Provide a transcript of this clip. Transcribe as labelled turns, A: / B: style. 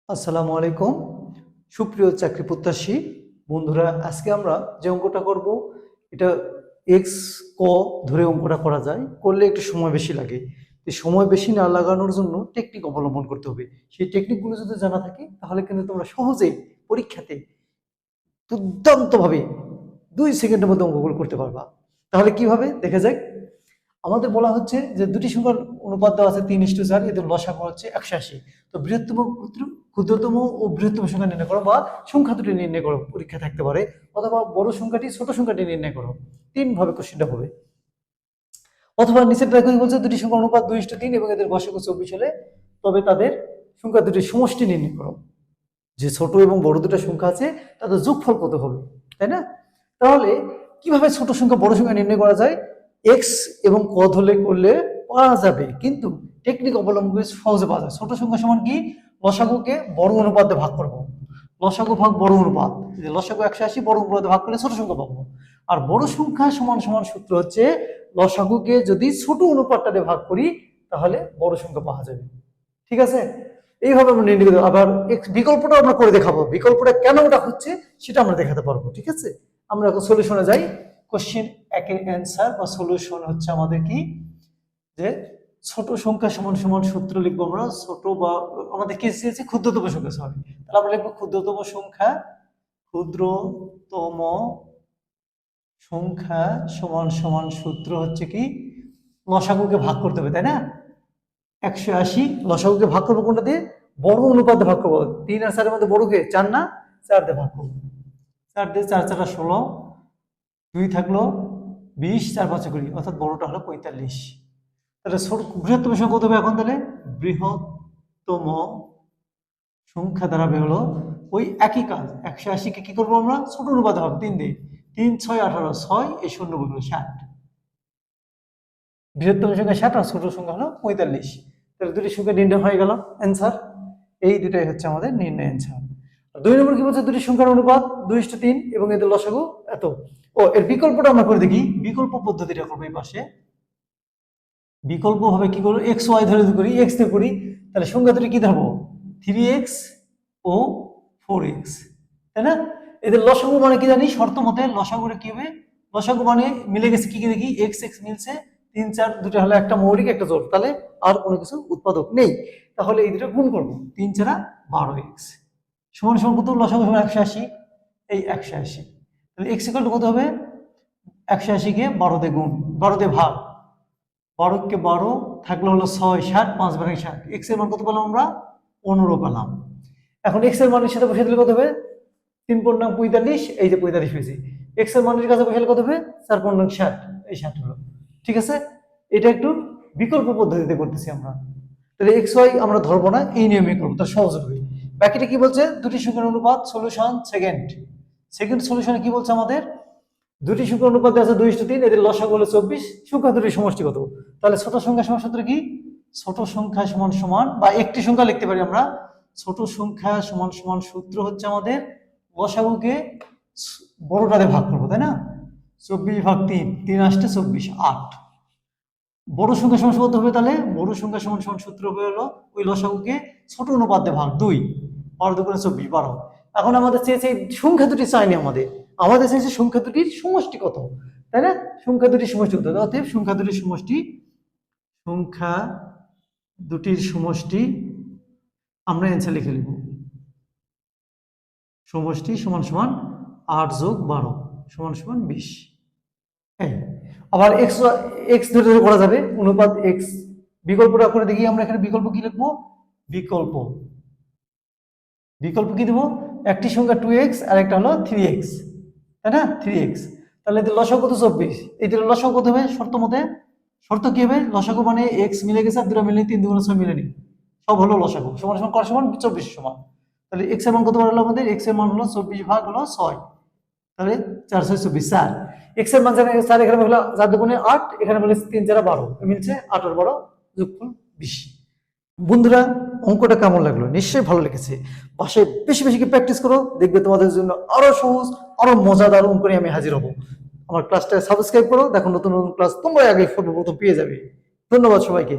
A: আসসালামু আলাইকুম সুপ্রিয় চাকরি প্রত্যাশী বন্ধুরা, আজকে আমরা যে অঙ্কটা করব এটা এক্স ক ধরে অঙ্কটা করা যায়, করলে একটু সময় বেশি লাগে। এই সময় বেশি না লাগানোর জন্য টেকনিক অবলম্বন করতে হবে। সেই টেকনিকগুলো যদি জানা থাকে তাহলে কিন্তু তোমরা সহজেই পরীক্ষাতে দুর্দান্তভাবে 2 সেকেন্ডের মধ্যে অঙ্কগুলো করতে পারবা। তাহলে কিভাবে দেখা যায়, আমাদের বলা হচ্ছে যে দুটি সংখ্যার অনুপাত দেওয়া আছে 3:4, এদের লসাগু হচ্ছে 180। তো বৃহত্তম ক্ষুদ্রতম ও বৃহত্তম সংখ্যা নির্ণয় করো, বা সংখ্যা দুটি নির্ণয় করো, পরীক্ষা থাকতে পারে। অথবা বড় সংখ্যাটি ছোট সংখ্যাটি নির্ণয় করো। 3 ভাবে কোশ্চেনটা হবে। অথবা নিচের দেখো বলছে দুটি সংখ্যার অনুপাত 2:3 এবং এদের লসাগু 24 হলে তবে তাদের সংখ্যা দুটির সমষ্টি নির্ণয় করো। যে ছোট এবং বড় দুটো সংখ্যা আছে তাদের যোগফল কত হবে, তাই না? তাহলে কিভাবে ছোট সংখ্যা বড় সংখ্যা নির্ণয় করা যায়? এক্স এবং ক ধরলে করলে পাওয়া যাবে, কিন্তু টেকনিক অবলম্বন করে সহজে পাওয়া যায়। ছোট সংখ্যা সমান কি, লসাগুকে বড় অনুপাতে ভাগ করব। লসাগু ভাগ বড় অনুপাত, যে লসাগু 180 বড় অনুপাতে ভাগ করলে ছোট সংখ্যা পাবো। আর বড় সংখ্যা সমান সমান সূত্র হচ্ছে লসাগুকে যদি ছোট অনুপাতটাতে ভাগ করি তাহলে বড় সংখ্যা পাওয়া যাবে। ঠিক আছে, এইভাবে আমরা নির্ণয় করতে। আবার বিকল্পটা আমরা করে দেখাবো, বিকল্পটা কেন ওটা হচ্ছে সেটা আমরা দেখাতে পারবো। ঠিক আছে, আমরা এখন সলিউশনে যাই। কোশ্চেন একের অ্যান্সার বা সলিউশন হচ্ছে আমাদের কি, যে ছোট সংখ্যা সমান সমান সূত্র লিখবো আমরা। ছোট বা আমাদের কি চেয়েছে ক্ষুদ্রতম সংখ্যা, সরি, তাহলে আমরা লিখবো ক্ষুদ্রতম সংখ্যা। ক্ষুদ্রতম সংখ্যা সমান সমান সূত্র হচ্ছে কি, লসাগুকে ভাগ করতে হবে, তাই না? 180 লসাগুকে ভাগ করবো কোনটা দিয়ে, বড় অনুপাতে ভাগ করবো। 3 আর 4-এর মধ্যে বড়কে 4 না, 4 দিয়ে ভাগ করবো। 4 দিয়ে 4 4 16, 2 থাকলো 20, 4 5 20, অর্থাৎ বড়টা হলো 45। তাহলে বৃহত্তম সংখ্যা কত হবে এখন? তাহলে বৃহত্তম সংখ্যা দাঁড়াবে হলো ওই একই কাজ, 180-কে কি করবো আমরা, ছোট অনুপাতে হবে 3 দিয়ে। 3 6 18, 6 এই 0 বললো 60। বৃহত্তম সংখ্যা 60 আর ছোট সংখ্যা হলো 45। তাহলে দুটি সংখ্যা নির্ণয় হয়ে গেল, অ্যান্সার। এই দুটাই হচ্ছে আমাদের নির্ণয় অ্যান্সার। 2 নম্বর কি বলছে, দুটি সংখ্যার অনুপাত 2:3 এবং এদের লসাগু এত। ও এর বিকল্পটা আমরা করে দেখি, বিকল্প পদ্ধতিটা করবো এই পাশে। বিকল্প ভাবে কি করবো, এক্স ওয়াই ধরে করি, এক্স দিয়ে করি, তাহলে সংখ্যা দুটি কি ধরবো, 3x ও 4x, তাই না? এদের লসাগু মানে কি জানি, শর্ত মতে লসাগুটা কি হবে, লসাগু মানে মিলে গেছে কি কি দেখি, এক্স এক্স মিলছে, 3 4 দুটো হলো একটা মৌলিক একটা জোড়, তাহলে আর কোনো কিছু উৎপাদক নেই। তাহলে এই দুটো গুণ করবো, 3 4 12x সমান সমান কত, লসাগু সমান 180, এই 180। তাহলে এক্স ইকুয়াল টু কত হবে, 180-কে 12 দিয়ে গুণ, 12 দিয়ে ভাগ, 12-কে 12 থাকলে হলো 6 60, 5 12 60। এক্স এর মান কত পেলাম আমরা, 15 পেলাম। এখন এক্স এর মানের সাথে বসে দিলে কত হবে, 3 15 45, এই যে 45 হয়েছে। এক্স এর মানের কাছে বসালে কত হবে, 4 15 60, এই 60 হলো। ঠিক আছে, এটা একটু বিকল্প পদ্ধতিতে করতেছি আমরা। তাহলে এক্স ওয়াই আমরা ধরবো না, এই নিয়মে করবো, তার সহজ হবে। বাকিটা কি বলছে, দুটি সংখ্যার অনুপাত, সলিউশন সেকেন্ড। সেকেন্ড সলিউশনে কি বলছে আমাদের, দুটি সংখ্যার অনুপাত আছে 2:3, এদের লসাগু হলো 24, সংখ্যা দুটির সমষ্টি কত? তাহলে ছোট সংখ্যা সমান সূত্র কি, ছোট সংখ্যা সমান সমান, বা একটি সংখ্যা লিখতে পারি আমরা, ছোট সংখ্যা সমান সমান সূত্র হচ্ছে আমাদের লসাগুকে বড়টাতে ভাগ করবো, তাই না? 24 ভাগ 3, 3 আসতে 24, 8। বড় সংখ্যা সমান কত হবে, তাহলে বড় সংখ্যা সমান সমান সূত্র হয়ে হলো ওই লসাগুকে ছোট অনুপাতে ভাগ 2, 12 দুগুণে 24 12। এখন আমাদের চেয়েছে সংখ্যা দুটি চাইনি, আমাদের চাইছে সংখ্যা দুটির সমষ্টি কত, তাই না? সংখ্যা দুটির সমষ্টি কত, অতএব সংখ্যা দুটির সমষ্টি, সংখ্যা দুটির সমষ্টি আমরা অ্যান্সার লিখে লিখব, সমষ্টি সমান সমান 8 যোগ 12 সমান সমান 20। আবার এক্স এক্স ধরে ধরে করা যাবে, অনুপাত এক্স। বিকল্পটা করে দেখি আমরা, এখানে বিকল্প কি লিখবো, বিকল্প বিকল্প কি দেবো, একটি সংখ্যা 2x আর একটা হলো 3x, তাই না? 3x, তাহলে এদের লসাগু কত 24, এদের লসাগু কত হবে, শর্ত মতে, শর্ত কি হবে, লসাগু মানে x মিলে গেছে আর দুটো মিলে 3 2 6 মিলেনি, সব হলো লসাগু সমান সমান কত সমান 24 সমান। তাহলে x এর মান কত হলো আমাদের, x এর মান হলো 24 ভাগ হলো 6, তাহলে 4 6 24 4। x এর মান জানা 4, এখানে হলো 4 দুগুণে 8, এখানে বলে 3 4 12, মিলছে 8 আর 12 যোগফল 20। বন্ধুরা, অঙ্কটা কেমন লাগলো? নিশ্চয়ই ভালো লেগেছে। বাসায় বেশি বেশি প্র্যাকটিস করো, দেখবে তোমাদের জন্য আরো সহজ, আরো মজাদার অঙ্ক নিয়ে আমি হাজির হব। আমার ক্লাসটা সাবস্ক্রাইব করো, দেখো নতুন নতুন ক্লাস তোমরা আগে সর্বপ্রথম পেয়ে যাবে। ধন্যবাদ সবাইকে।